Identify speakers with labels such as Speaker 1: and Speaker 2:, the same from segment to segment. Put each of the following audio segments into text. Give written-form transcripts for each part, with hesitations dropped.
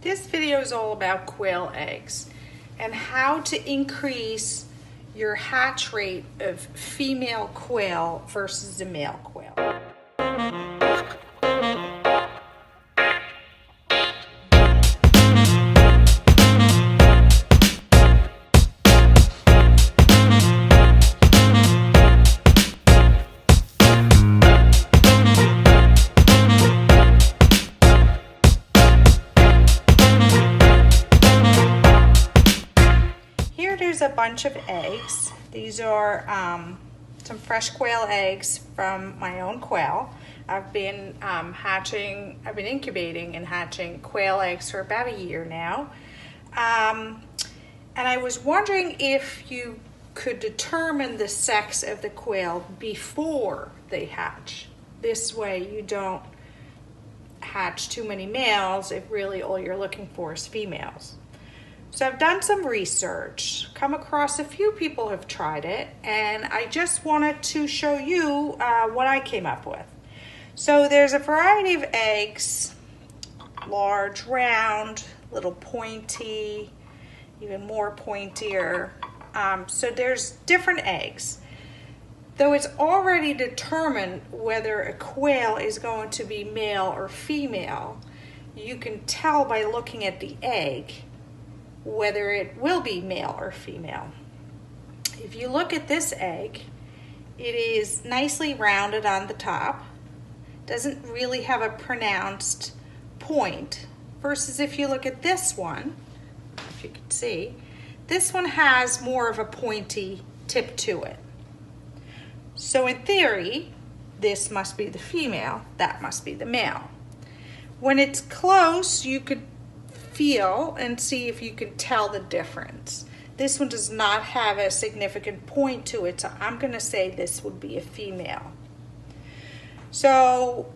Speaker 1: This video is all about quail eggs and how to increase your hatch rate of female quail versus the male quail. Here's a bunch of eggs. These are some fresh quail eggs from my own quail. I've been incubating and hatching quail eggs for about a year now. And I was wondering if you could determine the sex of the quail before they hatch. This way you don't hatch too many males if really all you're looking for is females. So I've done some research, come across a few people have tried it, and I just wanted to show you what I came up with. So there's a variety of eggs, large, round, little pointy, even more pointier. So there's different eggs. Though it's already determined whether a quail is going to be male or female, you can tell by looking at the egg whether it will be male or female. If you look at this egg, it is nicely rounded on the top, doesn't really have a pronounced point, versus if you look at this one, if you can see, this one has more of a pointy tip to it. So in theory, this must be the female, that must be the male. When it's close, you could feel and see if you can tell the difference. This one does not have a significant point to it, so I'm going to say this would be a female. So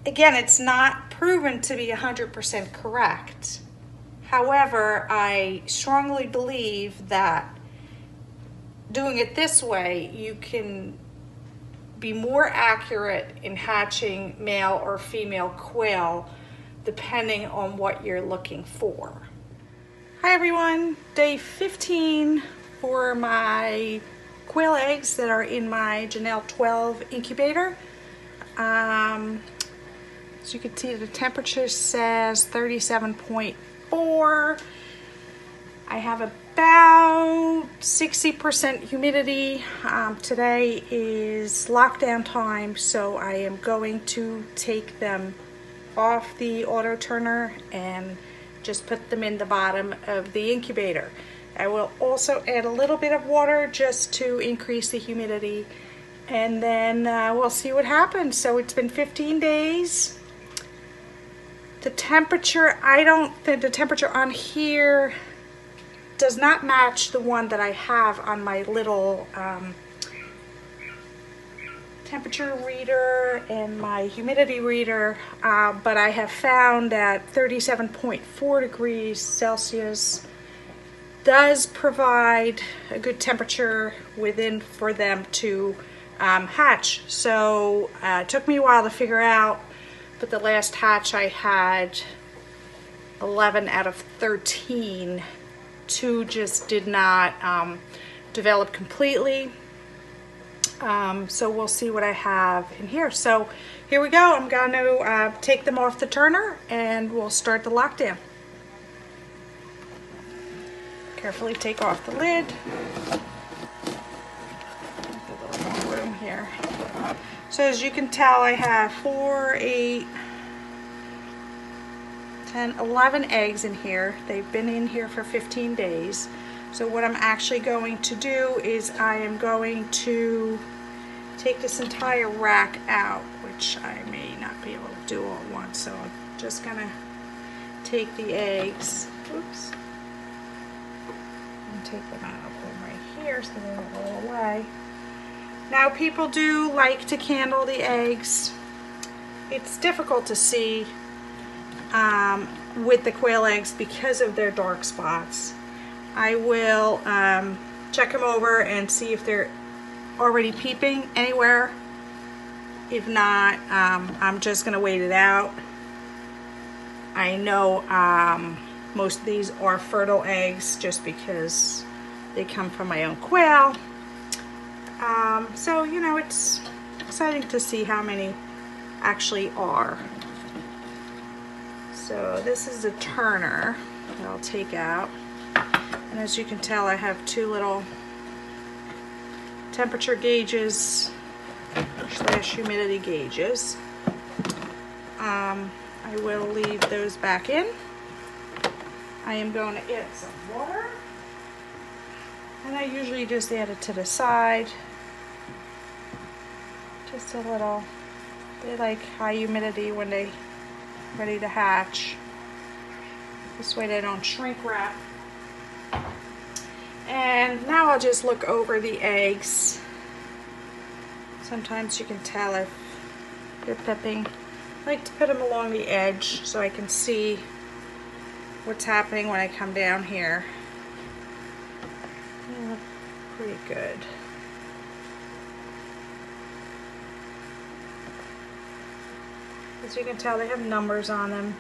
Speaker 1: again, it's not proven to be 100% correct. However, I strongly believe that doing it this way, you can be more accurate in hatching male or female quail depending on what you're looking for. Hi everyone, day 15 for my quail eggs that are in my Janelle 12 incubator. As you can see, the temperature says 37.4. I have about 60% humidity. Today is lockdown time, so I am going to take them off the auto turner and just put them in the bottom of the incubator. I will also add a little bit of water just to increase the humidity, and then we'll see what happens. So it's been 15 days. The temperature, I don't think the temperature on here does not match the one that I have on my little temperature reader and my humidity reader, but I have found that 37.4 degrees Celsius does provide a good temperature within for them to hatch. So it took me a while to figure out, but the last hatch I had 11 out of 13. 2 just did not develop completely. So we'll see what I have in here. So here we go. I'm going to take them off the turner and we'll start the lockdown. Carefully take off the lid. A little more room here. So as you can tell, I have 4, 8, 10, 11 eggs in here. They've been in here for 15 days. So what I'm actually going to do is I am going to take this entire rack out, which I may not be able to do all at once. So I'm just gonna take the eggs, oops, and take them out. I'll put them right here so they don't roll away. Now people do like to candle the eggs. It's difficult to see with the quail eggs because of their dark spots. I will check them over and see if they're already peeping anywhere. If not, I'm just gonna wait it out. I know most of these are fertile eggs just because they come from my own quail. So, you know, it's exciting to see how many actually are. So this is a turner that I'll take out. And as you can tell, I have two little temperature gauges / humidity gauges. I will leave those back in. I am going to add some water. And I usually just add it to the side. Just a little. They like high humidity when they ready to hatch. This way they don't shrink wrap. And now I'll just look over the eggs. Sometimes you can tell if they're pipping. I like to put them along the edge so I can see what's happening when I come down here. They look pretty good. As you can tell, they have numbers on them.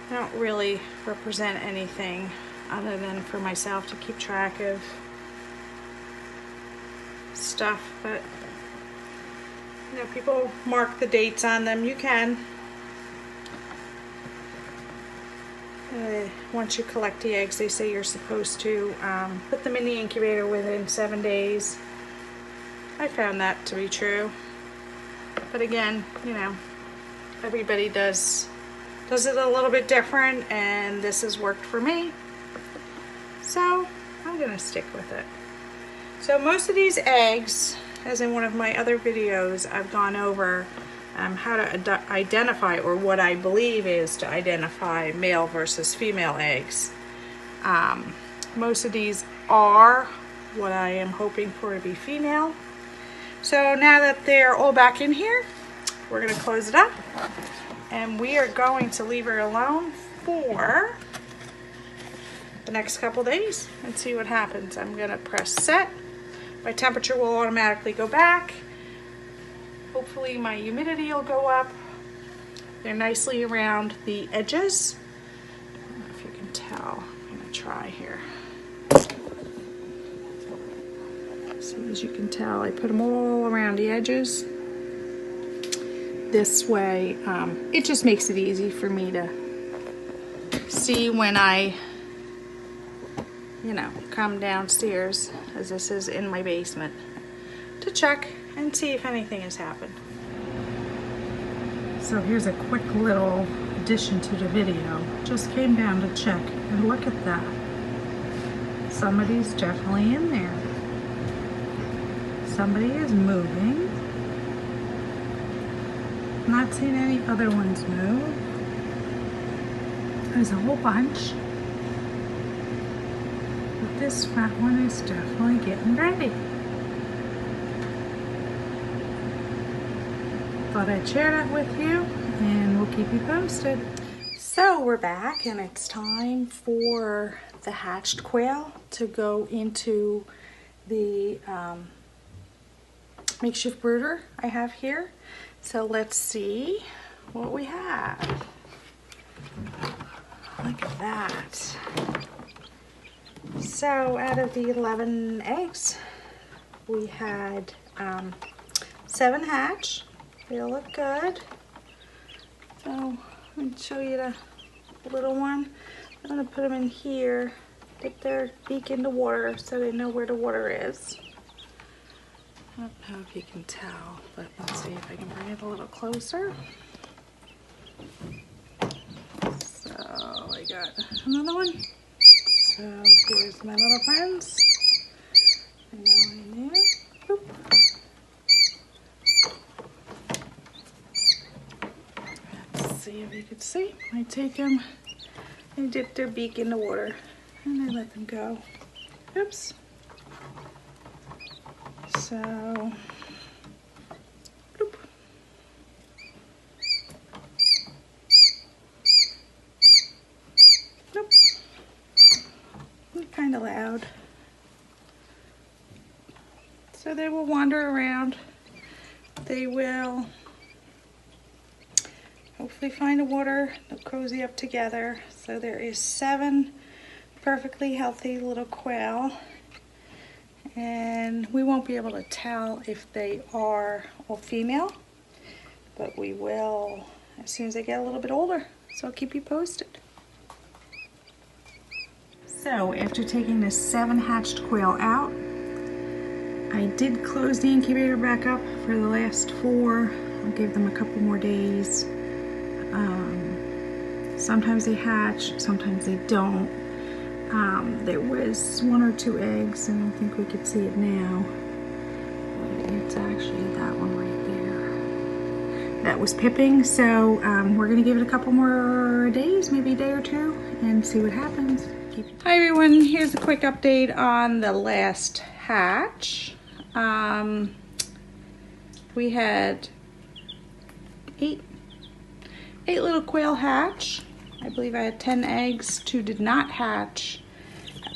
Speaker 1: They don't really represent anything other than for myself to keep track of stuff, but you know, people mark the dates on them. You can. Once you collect the eggs, they say you're supposed to put them in the incubator within 7 days. I found that to be true. But again, you know, everybody does it a little bit different, and this has worked for me. So I'm gonna stick with it. So most of these eggs, as in one of my other videos, I've gone over how to identify, or what I believe is to identify male versus female eggs. Most of these are what I am hoping for to be female. So now that they're all back in here, we're gonna close it up, and we are going to leave her alone for the next couple days and see what happens. I'm gonna press set. My temperature will automatically go back. Hopefully my humidity will go up. They're nicely around the edges. I don't know if you can tell. I'm gonna try here. So as you can tell, I put them all around the edges. This way, it just makes it easy for me to see when I, you know, come downstairs, as this is in my basement, to check and see if anything has happened. So here's a quick little addition to the video. Just came down to check, and look at that. Somebody's definitely in there. Somebody is moving. Not seeing any other ones move. There's a whole bunch. But this front one is definitely getting ready. Thought I'd share that with you, and we'll keep you posted. So we're back, and it's time for the hatched quail to go into the makeshift brooder I have here. So let's see what we have. Look at that. So out of the 11 eggs, we had 7 hatch. They all look good. So let me show you the little one. I'm gonna put them in here, dip their beak in the water so they know where the water is. I don't know if you can tell, but let's see if I can bring it a little closer. So I got another one. So here's my little friends. They go in there. Boop. Let's see if you can see. I take them, they dip their beak in the water, and I let them go. Oops. So, bloop. Nope. They're kind of loud. So they will wander around. They will hopefully find the water, they'll cozy up together. So there is 7 perfectly healthy little quail, and we won't be able to tell if they are all female, but we will as soon as they get a little bit older. So I'll keep you posted. So after taking the 7 hatched quail out, I did close the incubator back up for the last 4. I'll give them a couple more days. Sometimes they hatch, sometimes they don't. There was 1 or 2 eggs, and I think we could see it now. But it's actually that one right there. That was pipping, so we're gonna give it a couple more days, maybe a day or 2, and see what happens. Hi everyone, here's a quick update on the last hatch. We had 8 little quail hatch. I believe I had 10 eggs, 2 did not hatch.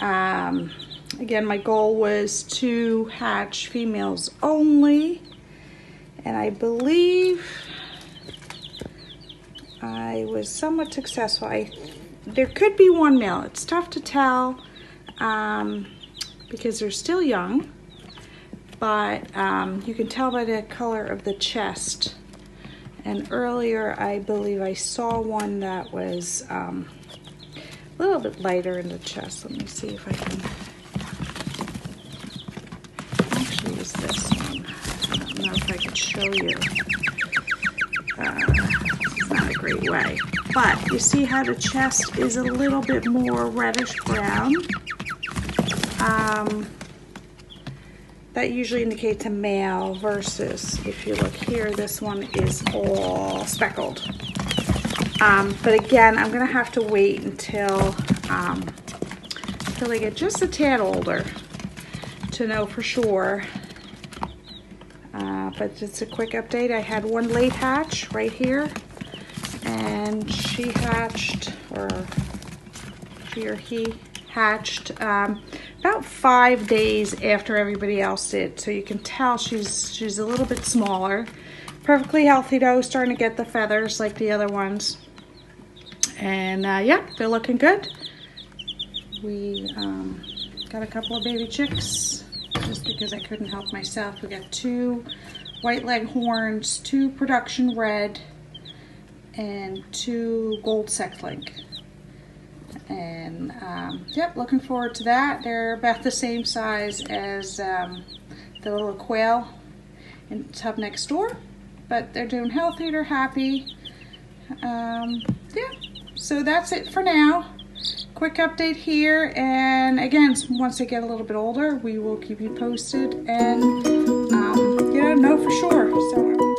Speaker 1: Again, my goal was to hatch females only, and I believe I was somewhat successful. There could be 1 male. It's tough to tell because they're still young, but you can tell by the color of the chest. And earlier, I believe I saw one that was a little bit lighter in the chest. Let me see if I can. Actually, it's this one. I don't know if I can show you. It's not a great way. But you see how the chest is a little bit more reddish brown. That usually indicates a male versus, if you look here, this one is all speckled. But again, I'm gonna have to wait until they get just a tad older to know for sure. But just a quick update, I had 1 late hatch right here, and she hatched, or she or he hatched about 5 days after everybody else did. So you can tell she's a little bit smaller. Perfectly healthy though, starting to get the feathers like the other ones. And yeah, they're looking good. We got a couple of baby chicks just because I couldn't help myself. We got 2 white leghorns, 2 production red, and 2 gold sex-link. And yep, looking forward to that. They're about the same size as the little quail in the tub next door, but they're doing healthy, they're happy. Yeah, so that's it for now. Quick update here, and again, once they get a little bit older, we will keep you posted and you know for sure. So